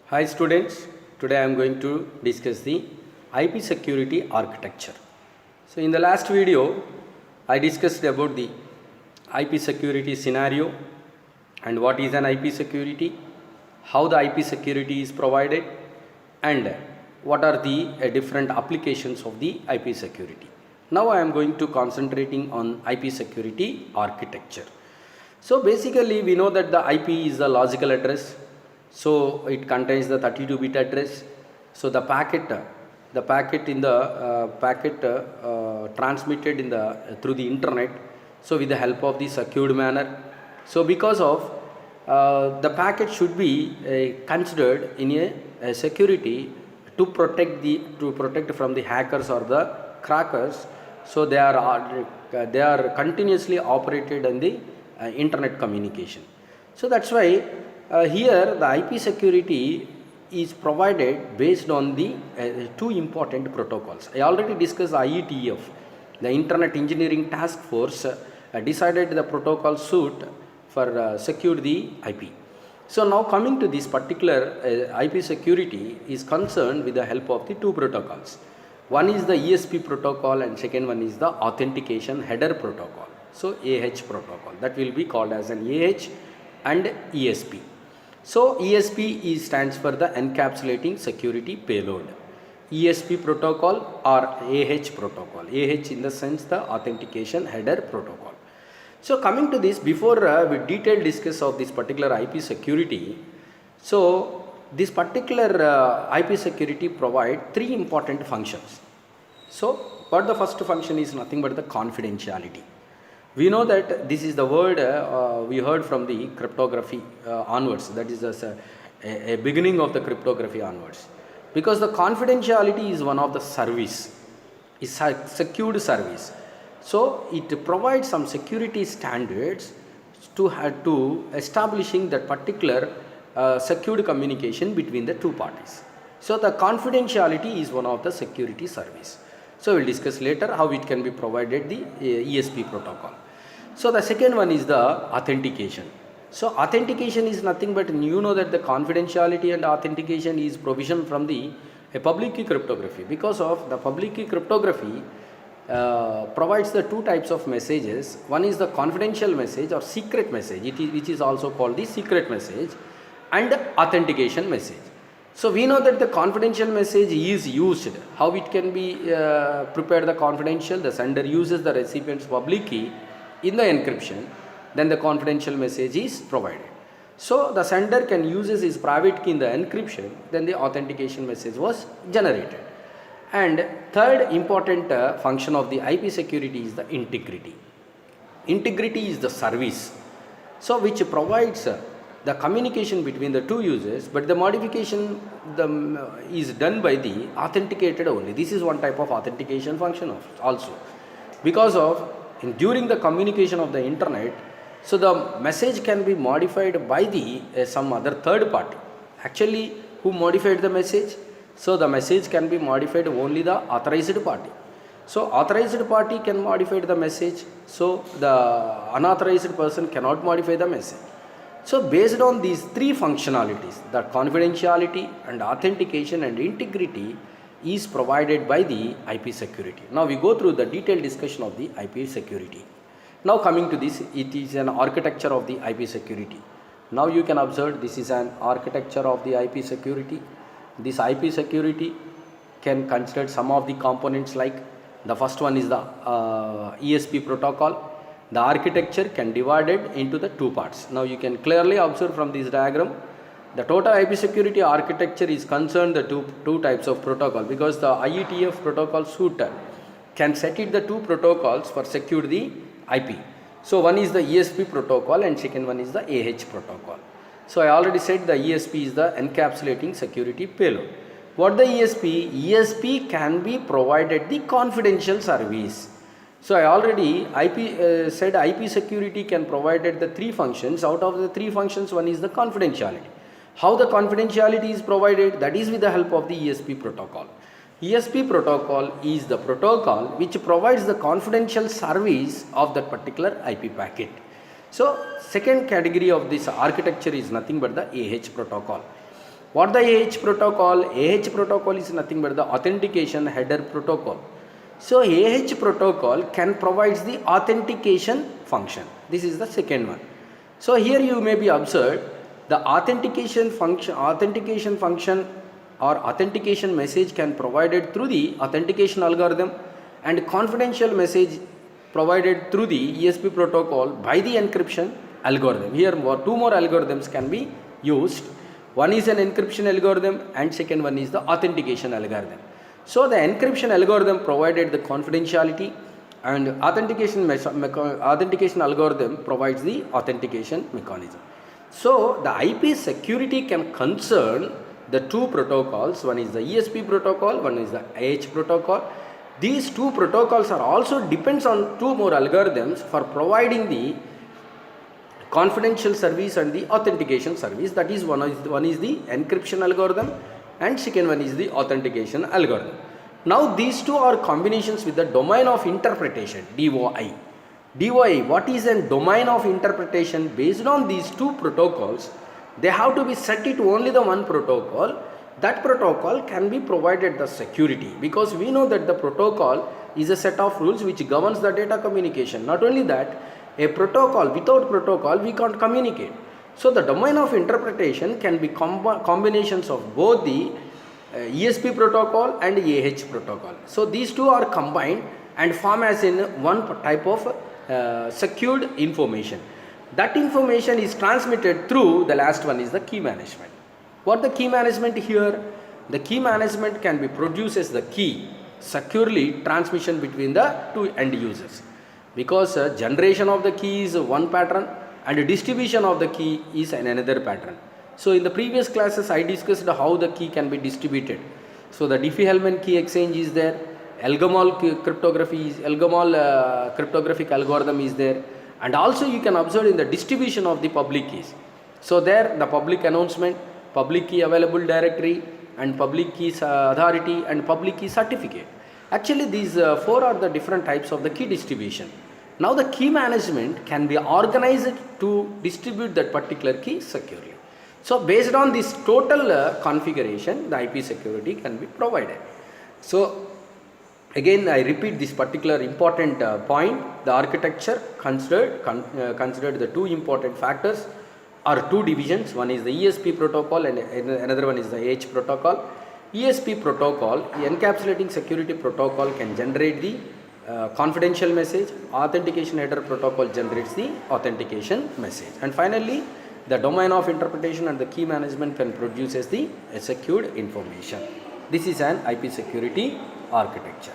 Hi students, today I am going to discuss the IP security architecture. So in the last video, I discussed about the IP security scenario and what is an IP security, how the IP security is provided, and what are the different applications of the IP security. Now I am going to concentrating on IP security architecture. So basically we know that the IP is the logical address. So it contains the 32-bit address. So the packet transmitted in the through the internet. So with the help of the secured manner. So because of the packet should be considered in a security to protect from the hackers or the crackers. So they are continuously operated in the internet communication. So that's why here the IP security is provided based on the two important protocols. I already discussed IETF, the Internet Engineering Task Force decided the protocol suite for secure the IP. So now coming to this particular IP security is concerned with the help of the two protocols. One is the ESP protocol and second one is the authentication header protocol. So AH protocol, that will be called as an AH and ESP. So ESP stands for the encapsulating security payload. ESP protocol or AH protocol. AH in the sense the authentication header protocol. So coming to this, before we detailed discuss of this particular IP security, so this particular IP security provide three important functions. So what the first function is nothing but the confidentiality. We know that this is the word we heard from the cryptography onwards, that is a beginning of the cryptography onwards, because the confidentiality is one of the service, is a secured service. So it provides some security standards to establishing that particular secured communication between the two parties. So the confidentiality is one of the security service. So we will discuss later how it can be provided the ESP protocol. So the second one is the authentication. So authentication is nothing but you know that the confidentiality and authentication is provision from the public key cryptography. Because of the public key cryptography provides the two types of messages. One is the confidential message or secret message, which is also called the secret message, and authentication message. So we know that the confidential message is used. How it can be prepared the confidential? The sender uses the recipient's public key in the encryption, then the confidential message is provided. So the sender can use his private key in the encryption, then the authentication message was generated. And third important function of the IP security is the integrity. Integrity is the service, so which provides the communication between the two users, but the modification is done by the authenticated only. This is one type of authentication function also, because of during the communication of the internet, so the message can be modified by the some other third party. Actually, who modified the message? So the message can be modified only the authorized party. So authorized party can modify the message, so the unauthorized person cannot modify the message. So based on these three functionalities, the confidentiality and authentication and integrity is provided by the IP security. Now we go through the detailed discussion of the IP security. Now coming to this, it is an architecture of the IP security. Now you can observe this is an architecture of the IP security. This IP security can consider some of the components, like the first one is the ESP protocol. The architecture can divide it into the two parts. Now you can clearly observe from this diagram, the total IP security architecture is concerned the two types of protocol, because the IETF protocol suite can set it the two protocols for secure the IP. So one is the ESP protocol and second one is the AH protocol. So I already said the ESP is the encapsulating security payload. What the ESP? ESP can be provided the confidential service. So I already said IP security can provide the three functions. Out of the three functions, one is the confidentiality. How the confidentiality is provided? That is with the help of the ESP protocol. ESP protocol is the protocol which provides the confidential service of that particular IP packet. So second category of this architecture is nothing but the AH protocol. What the AH protocol? AH protocol is nothing but the authentication header protocol. So AH protocol can provide the authentication function. This is the second one. So here you may be observed the authentication function or authentication message can provided through the authentication algorithm, and confidential message provided through the ESP protocol by the encryption algorithm. Here two more algorithms can be used. One is an encryption algorithm and second one is the authentication algorithm. So the encryption algorithm provided the confidentiality, and authentication algorithm provides the authentication mechanism. So the IP security can concern the two protocols. One is the ESP protocol, one is the AH protocol. These two protocols are also depends on two more algorithms for providing the confidential service and the authentication service. That is one is the encryption algorithm and second one is the authentication algorithm. Now these two are combinations with the domain of interpretation, DOI. DOI, what is a domain of interpretation? Based on these two protocols, they have to be set it to only the one protocol. That protocol can be provided the security, because we know that the protocol is a set of rules which governs the data communication. Not only that, a protocol, without protocol we can't communicate. So the domain of interpretation can be combinations of both the ESP protocol and AH protocol. So these two are combined and form as in one type of secured information. That information is transmitted through the last one is the key management. What the key management here? The key management can be produces the key securely transmission between the two end users, because generation of the key is one pattern and distribution of the key is another pattern. So in the previous classes I discussed how the key can be distributed. So the Diffie-Hellman key exchange is there, Elgamal cryptography is cryptographic algorithm is there, and also you can observe in the distribution of the public keys. So there the public announcement, public key available directory, and public key authority and public key certificate. Actually these four are the different types of the key distribution. Now the key management can be organized to distribute that particular key securely. So based on this total configuration, the IP security can be provided. So again I repeat this particular important point. The architecture considered the two important factors or two divisions. One is the ESP protocol and another one is the AH protocol. ESP protocol, encapsulating security protocol, can generate the confidential message. Authentication header protocol generates the authentication message. And finally, the domain of interpretation and the key management can produces the secured information. This is an IP security architecture.